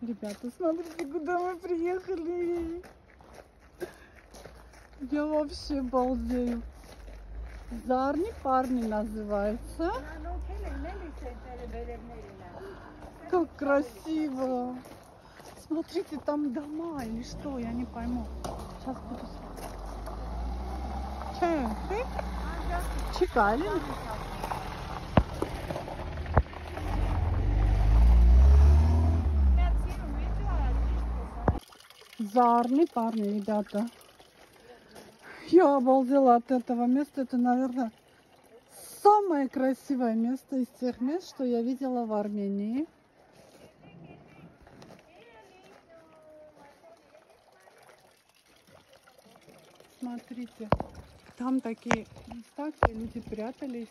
Ребята, смотрите, куда мы приехали. Я вообще балдею. Зарни парни называется. Как красиво. Смотрите, там дома или что, я не пойму. Сейчас буду смотреть. Чекали? Зарни парни, ребята. Я обалдела от этого места. Это, наверное, самое красивое место из тех мест, что я видела в Армении. Смотрите, там такие места, где люди прятались.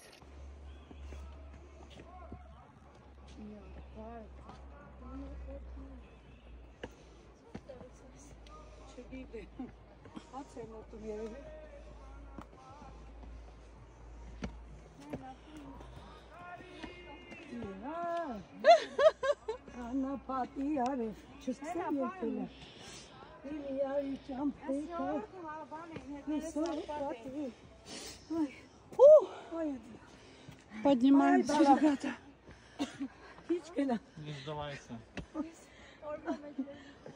Поднимаемся, ребята. Не сдавайся.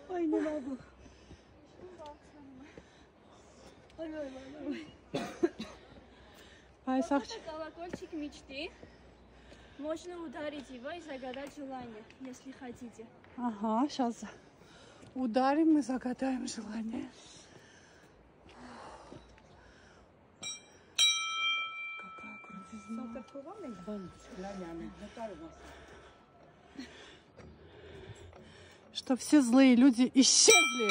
Ой, не могу. Колокольчик мечты. Можно ударить его и загадать желание, если хотите. Ага, сейчас ударим и загадаем желание. Какая крутизна. Что все злые люди исчезли.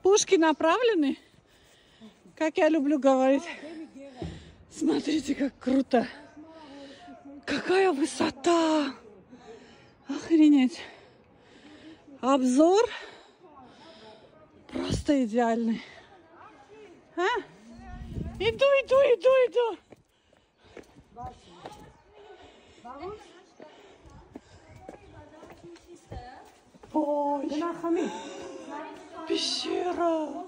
Пушки направлены, как я люблю говорить. Смотрите, как круто. Какая высота. Охренеть. Обзор просто идеальный. А? Иду. Ой, пещера.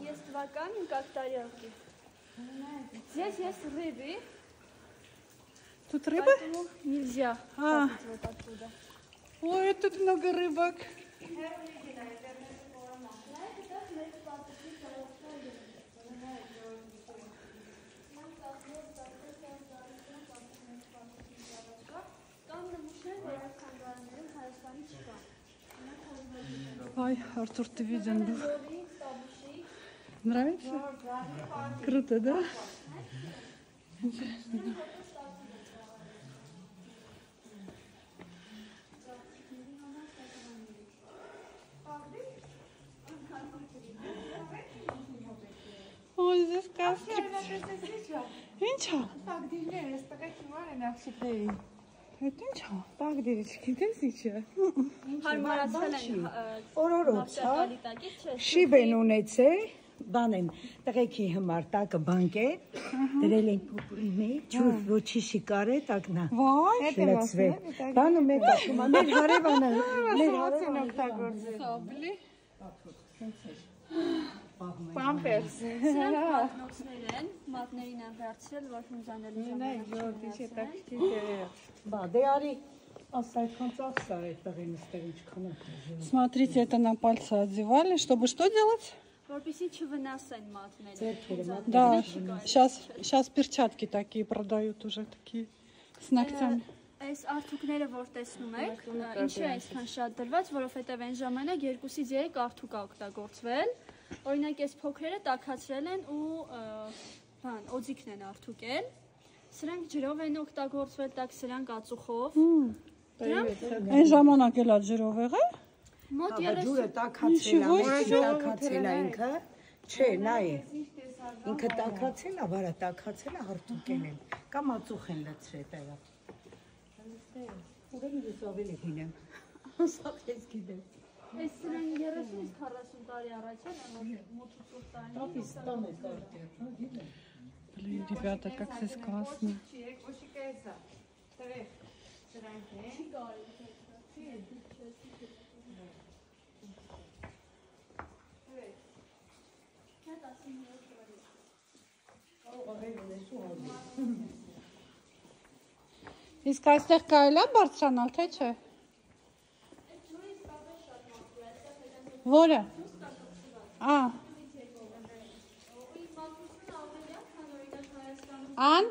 Есть два камня, как тарелки. Здесь есть рыбы. Тут рыбы? Поэтому нельзя попить вот оттуда. Ой, тут много рыбок. Ой, Артур, ты виден был. Нравится? Круто, да? Интересно, да? Ой, здесь кострик. Ничего. Это ничего. Так, девочки, ты сейчас. Շիբեն ունեցել, բանեմ, տղեկի համար տակը բանկետ, դրել ենք պուպուրի մեջ, ջուր ոչի շիկար է, տակնա, լեցվե, բանը մեկ ակումա, մեր հարևանը, Սաբլի։ Պամպերս։ Սրանք մատնոցներ են, մատներին են վերցրել, որ հունձանելու ժամանակ բա, դե արի, ասայքան ծախս արի տղեն ստեղ ինչքան է։ Смотрите, это на пальцы одевали, чтобы что делать? Որպեսզի չվնասեն մատները։ Да, сейчас перчатки такие продают уже, такие с ногтями. Այս արթուկները, որ տեսնում եք, ինչի է այսքան շատ դրված, որովհետև այն ժամանակ 2-ից 3 արթուկ է օգտագործվել։ Օրինակ, այս փոքրերը տաքացրել են ու օձիքն են արթուկել։ Սրանք ջրով են օգտագործվել, տակ սրանք ածուխով։ Այն ժամանակ էլ աջրով եղել։ Մոտ Ջուրը տաքացել է, տաքացել է ինքը, չէ, նայ է։ Ինքը տաքացել է, վարա տաքացել է, հարթուկել են, կամ ածուխ են լցրել տեղը։ Ուրեմն ես ավելի գինեմ, սաղ ես գինեմ։ Այս սրան 30-40 տարի առաջ է, մոտ տարի։ Պապիստան է կարտեր, Блин, ребята, как здесь классно. Իսկ այստեղ կարելի է բարձրանալ, թե չէ։ Որը։ Ан?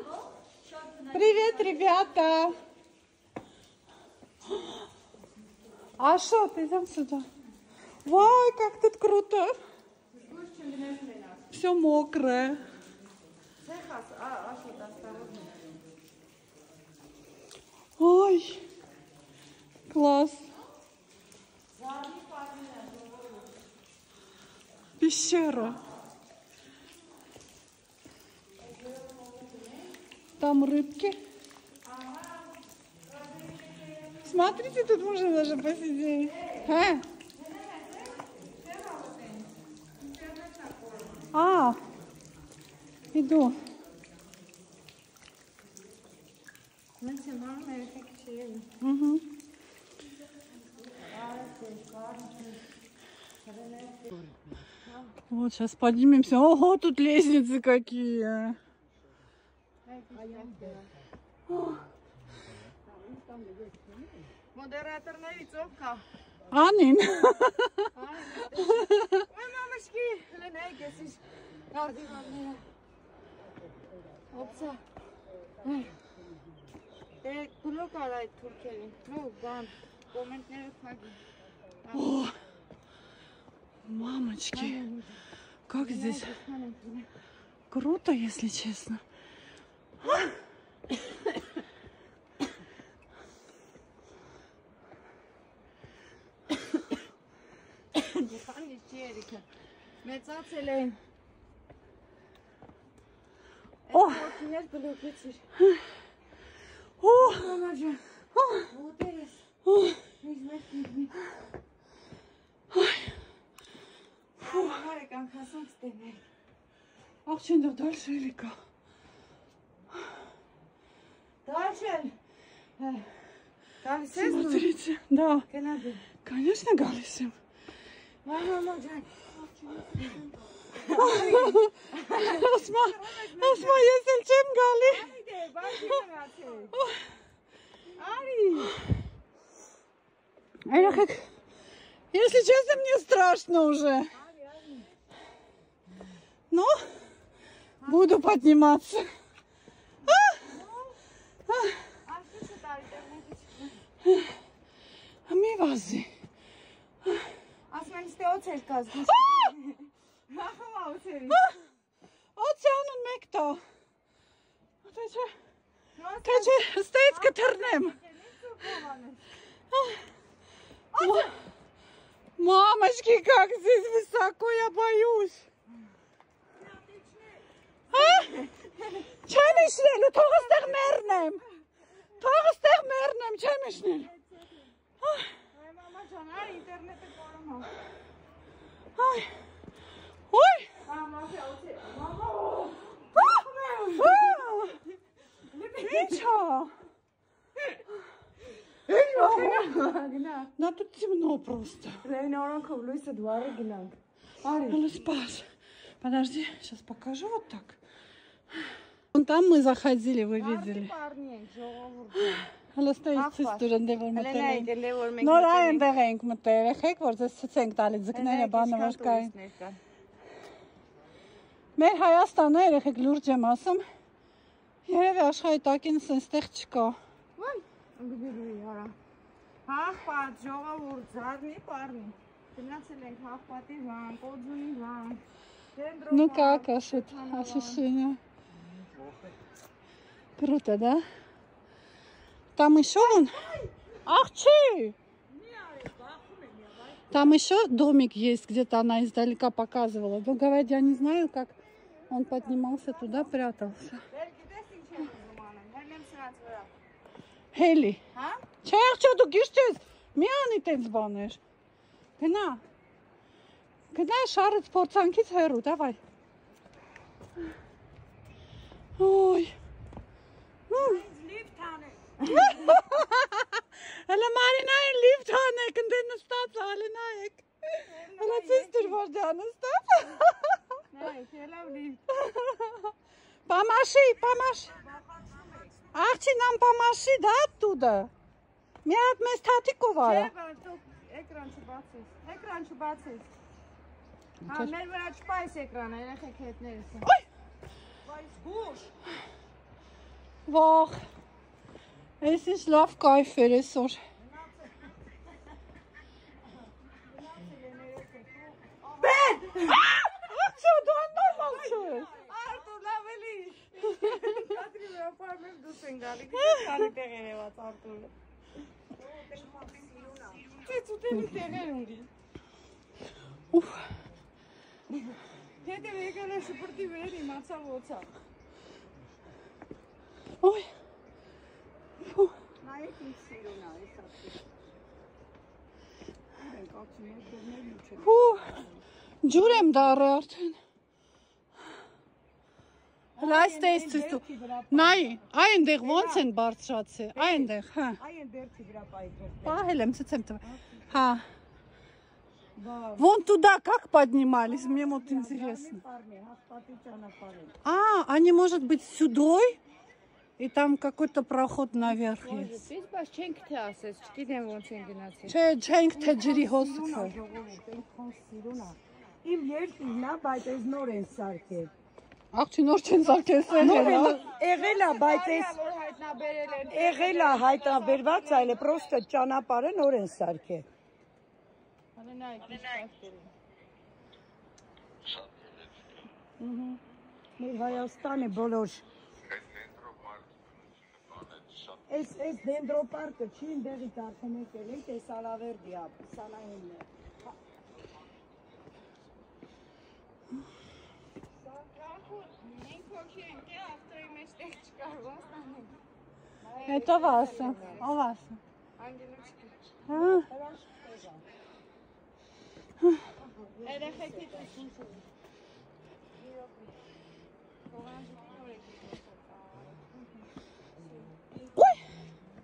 Привет, ребята. Аша, ты идем сюда. Вау, как тут круто. Все мокрое. Ой, класс. Пещера. Там рыбки. Смотрите, тут можно даже посидеть. Иду. Угу. Вот сейчас поднимемся. Ого, тут лестницы какие. Մոդերատորներից ով կա։ Անին։ Մամաշկի, լենայք ես իշ արդիվանները։ Օպսա։ Բլոկ ար այդ թուրքերին, նո բան, կոմենտները փագի։ Мамочки, как здесь круто, если честно. Մեծացել են։ Ոտիներ բլոկեցիր։ Մամա ջան։ Ոտերս։ Ինձ մեծ դիգնի։ Մամարը կանքասանք ստեղել։ Աղջին, да дальше или как? Դարչել։ Գալիս ես դու։ Смотрите, да, Գնա դու։ конечно, գալիս եմ։ Մամա ջան։ Ասմա, ես էլ չեմ գալի։ Երեխեք, если честно, мне страшно уже. Но буду подниматься. Մի վազի։ Ասում են ստե օց էր կազգուս։ Նախում աուցերի։ Օցեանուն մեկ տա։ Թե չէ, ստեից կթռնեմ։ Мамочки, как здесь высоко, я боюсь. Չեմ իշնել, ու թող ստեղ մեռնեմ։ Թող ստեղ մեռնեմ, չեմ իշնել։ Մամա ջան, այ ինտերնետը կորում է։ Ոյ։ Մամա օցեր։ Մամա։ Ինչա։ Գնա։ На тут темно просто. Լեն արանքով լույսը դուարը գնանք։ Արի։ Ну спас. Подожди, сейчас покажу вот так. Вон там мы заходили, вы видели. Պարնի ենք, ժողովուրդ ջան։ Հələ ստեից ցույց տուր դե որ Հələ մտել նայ ենք։ դե որ մենք Նոր այնտեղ ենք մտել, երեխեք, որ ձեզ ցույց տալի ձկները բանը որ կային։ Մեր Հայաստանը երեխեք լուրջ եմ ասում։ Երևի աշխարհի տակին senստեղ չկա։ Վայ, գբիրուի արա։ Հաղպատ, ժողովուրդ, զարնի պարնի։ Գնացել ենք Հաղպատի վան, Կոձունի վան։ Ну как, Ашут, ощущение? Круто, да? Там еще вон... Ах, чей? Там еще домик есть, где-то она издалека показывала. Ну, говорит, я не знаю, как Он поднимался туда, прятался. Հելի։ Հա? Չէ, աղջա դու գիշտ ես, մի անի տենց բաներ։ Գնա։ Գնա շարից փորձանքից հեռու, դավայ։ Ոյ։ Լիֆտ անեք։ Հələ Մարինային լիֆտ անեք, ընդ նստած ալի նայեք։ Հələ ցես դրվար դա նստած։ Նայեք, ելավ լիֆտ։ Պամաշի, պամաշ։ Աղջի նամ պամաշի դա տուդը։ Մի հատ մեզ թաթիկով արա։ Չէ, բայց դու էկրան չբացես։ Էկրան չբացես։ Հա, մեր վրա չպայս էկրանը, երեխեք հետներս են։ Ոյ։ Բայց գուշ։ Վախ։ Այս ինչ լավ կայֆ էր այսօր։ Բեն! Աղջա դու աննորմալ չես։ Արտուր լավ էլի։ Կատրի վրա պարմեմ դուս են գալի, քանի տեղ երևաց Արտուրը։ Չեց ուտելի տեղեր ունի։ Ուֆ։ Հետև եկալը շպրտի վեր իմացա ոցա։ Ոյ։ Նայեք ինչ սիրուն է այս ատի։ Իրենք ացում են դերներ ու չեն։ Ու ջուր եմ դարը արդեն։ Հլա այստեղից ցույց տու։ Նայ, այնտեղ ոնց են բարձրացել, այնտեղ, հա։ Այն բերքի վրա պայքր։ Պահել եմ, ցույց եմ տվել։ Հա։ Вон туда как поднимались? Мне вот интересно. А, они, может быть, сюдой? И там какой-то проход наверх есть. Իսկ բայց չենք թե ասես, չգիտեմ ոնց են գնացել։ Չէ, չենք թե ջրի հոսքը։ Իմ երկինն է, բայց այս նոր են սարքել։ Աղջի նոր չեն սարքել։ Եղել է, բայց այս Որ հայտնաբերել են։ եղել է հայտնաբերված, այլ է պրոստը ճանապարհը նոր են սարքել։ Հələ նայեք, ինչ կայքեր են։ Մեր Հայաստանի բոլոր Այս դենդրոպարկը չի ընդեղից արդեն եկել ենք, այս Ալավերդի է, Սանահինն է։ Մենք հոգի ենք, ավտոյի մեջ տեղ չկար, ոնց անենք։ Это Васа. А Васа? Անգելոչկի։ Հա։ Երեխեքի տեսին։ Ոյ։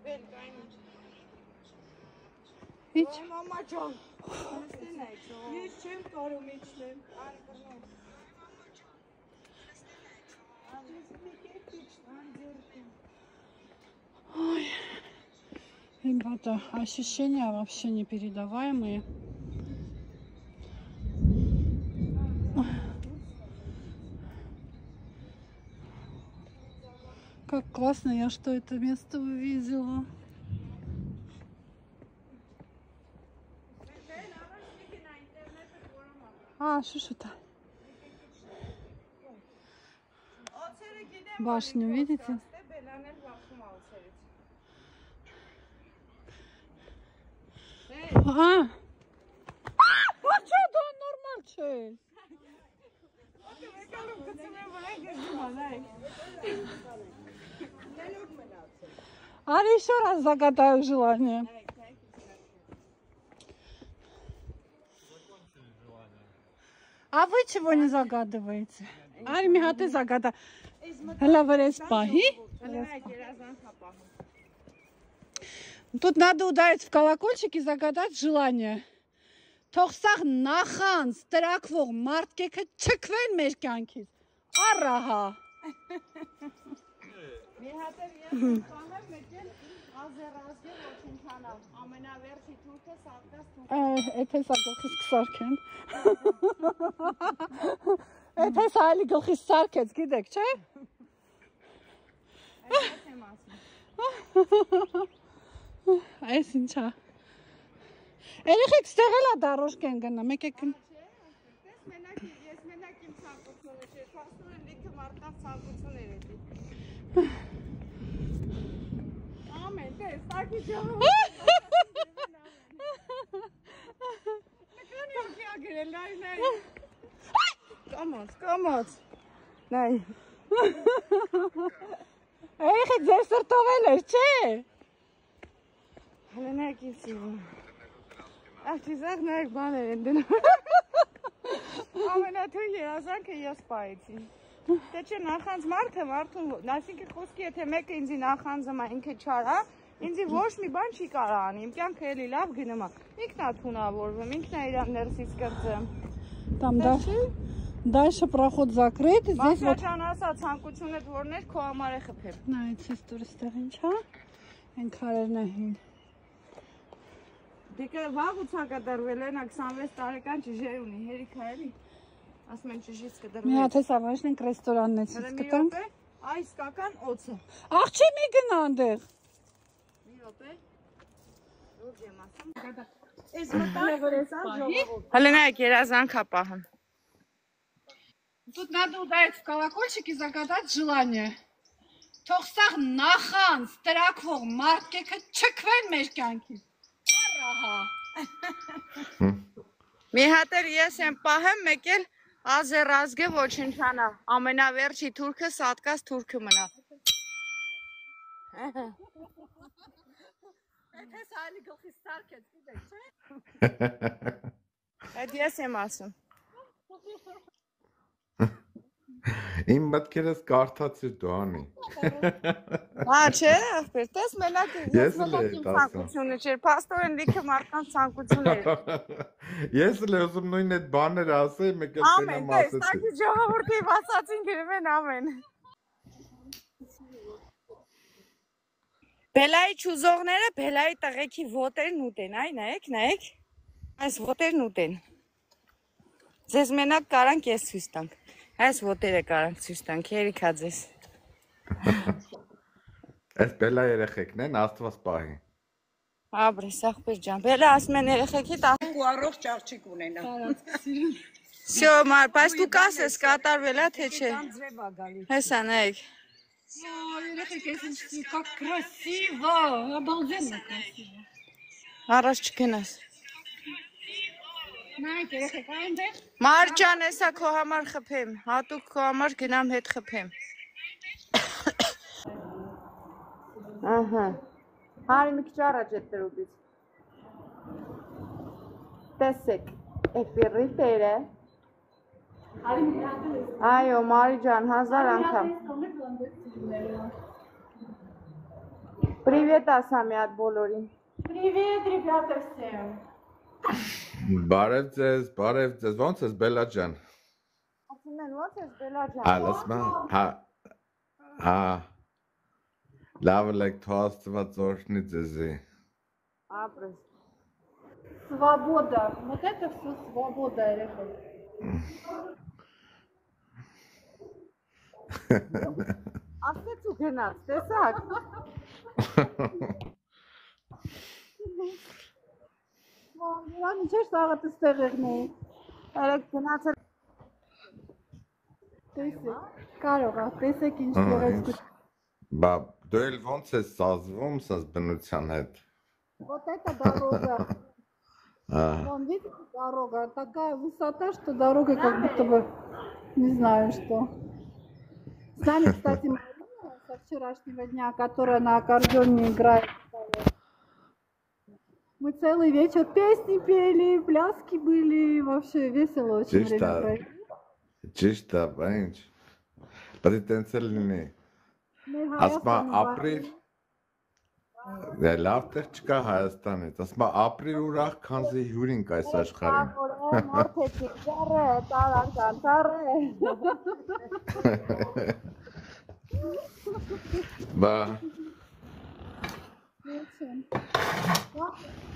Բել կային։ Ինչ։ Մամա ջան։ Մստին է ճո։ Ես չեմ կարող իջնեմ։ Ой. Ребята, ощущения вообще непередаваемые. Как классно я, что это место увидела. А, что ж это? Башню, видите? А! А что ты нормально че? Ари еще раз загадаю желание. А вы чего не загадываете? Ари меня ты загада. Лаврес пахи. Тут надо ударить в колокольчик и загадать желание. Թողսաղ նախանց տրակվող մարդկեքը չքվեն մեր կյանքից։ Առահա։ Մի հատ էլ ես կանեմ մեկել ազերազգեր ոչնչանալ։ Ամենավերջի թուրքը սաղկաս թուրքը։ Եթե սա գլխիս կսարքեն։ Եթե սա այլի գլխիս սարքեց, գիտեք, չէ։ Այս եմ ասում։ Այս ինչա։ Երեխեք ստեղել է դարոշկեն գնա, մեկ եք։ Ես մենակ իմ ցանկությունը չէ, փաստում եմ լիքը մարդկանց ցանկություններ էդի։ Ամեն, տես, տակի ջան։ Նկանի օքի ագրել, նայ։ Կամոց։ Նայ։ Երեխեք ձեր սրտովել էր, չէ։ Հլենակ իմ սիրում։ Աղջիզաղ նայք բաներ են դնում։ Ամենաթույն երազանքը ես պայեցի։ Թե չէ նախանձ մարդուն, այսինքն խոսքի եթե մեկը ինձի նախանձում է ինքը չարա, ինձի ոչ մի բան չի կարող անի, իմ կյանքը էլի լավ գնում է։ Ինքն է թունավորվում, ինքն է իր ներսից կրծում։ Там дальше проход закрыт, здесь вот... Մասյաճան ասա ցանկությունդ որներ քո համար է խփեմ։ Նայեցես դուր ստեղ ինչ հա, են քարերն է հին։ Դեկը վաղուց հա կդրվել են 26 տարեկան ճիժե ունի, հերիքա էլի։ Ասում են ճիժից կդրվել։ Մի հատ էս ավաշնենք ռեստորանն է ցույց կտանք։ Այս կական օծը։ Աղջի մի գնա այնտեղ։ Մի րոպե։ Ո՞վ եմ ասում։ Էս մտանք ժողովուրդ։ Հələ նայեք երազանքա պահում։ Тут надо ударить в колокольчик и загадать желание. Թող սաղ նախանց տրակվող մարդկեքը չքվեն մեր կյանքին։ Առահա։ Մի հատ էլ ես եմ պահեմ, մեկ էլ ազերազգը ոչնչանա։ Ամենավերջի թուրքը սատկած թուրքը մնա։ Էս այլի գլխի սարքեց, գիտեք, չէ։ Այդ ես եմ ասում։ Իմ մտքերս կարդացիր դու անի։ Հա, չէ, ախպեր, տես մենակ ես մտածում իմ ցանկությունը չէր, փաստորեն լիքը մարդկանց ցանկություն էր։ Ես էլ ուզում նույն այդ բաները ասեի, մեկ էլ Ամեն, տես, տակի ժողովրդի ասացին գրում են ամեն։ Բելայի չուզողները բելայի տղեկի ոտերն ուտեն, այ նայեք, նայեք, այս ոտերն ուտեն։ Ձեզ մենակ կարանք ես ցույց տանք։ Այս ոտերը կարանք ցույց տանք, երիքա ձեզ։ Այս բելա երեխեքն են, Աստված պահի։ Աբրես, ախպեր ջան, բելա ասում են երեխեքի Ու առողջ աղջիկ ունենա։ Всё, մար, բայց դու կասես կատարվել է, թե չէ։ Հեսա նայեք։ Երեխեք, ես ինչ как красиво, обалденно красиво։ Առաջ չգնաս։ Նայեք, երեխեք, այնտեղ Մարջան, հեսա քո համար խփեմ, հատուկ քո համար գնամ հետ խփեմ։ Ահա։ Հարի մի քիչ առաջ է տրուբից։ Տեսեք, էֆիրիտերը։ Այո, Մարի ջան, 1000 անգամ։ Привет, ասա մի հատ բոլորին։ Привет, ребята, всем։ Բարև ձեզ, ոնց ես բելա ջան։ Ասում են ո՞նց ես բելա ջան։ Լսում հա։ Լավ լեք թո Աստված օրհնի ձեզի։ Ապրես։ Свобода, вот это все свобода, երեխեք։ Ասեց ու գնաց, տեսակ։ Ուրան ինչ էր սաղը տստեղ եղնեի։ Երեք գնացել։ Տեսեք, կարող է, տեսեք ինչ գեղեցկություն։ Բա դու էլ ոնց ես սազվում սաս բնության հետ։ Вот это дорога. Ահա։ Вон, видите, дорога, такая высота, что дорога как будто бы, не знаю что. С нами, кстати, Марина со вчерашнего дня, которая на аккордеоне играет. Мы целый вечер песни пели, пляски были, вообще весело очень время провели. Ճիշտ է, ինչ։ Բայց տենց էլ լինի։ Ասма ապրիր։ Լավ տեղ չկա Հայաստանից, ասма ապրիր ուրախ, քանզի հյուրինք այս աշխարհին։ Ба.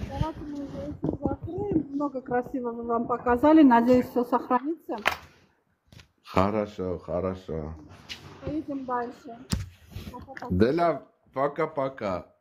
Давайте мы уже эфир закроем. Много красивого вам показали. Надеюсь, все сохранится. Хорошо. Поедем дальше. Դե լավ, пока-пока։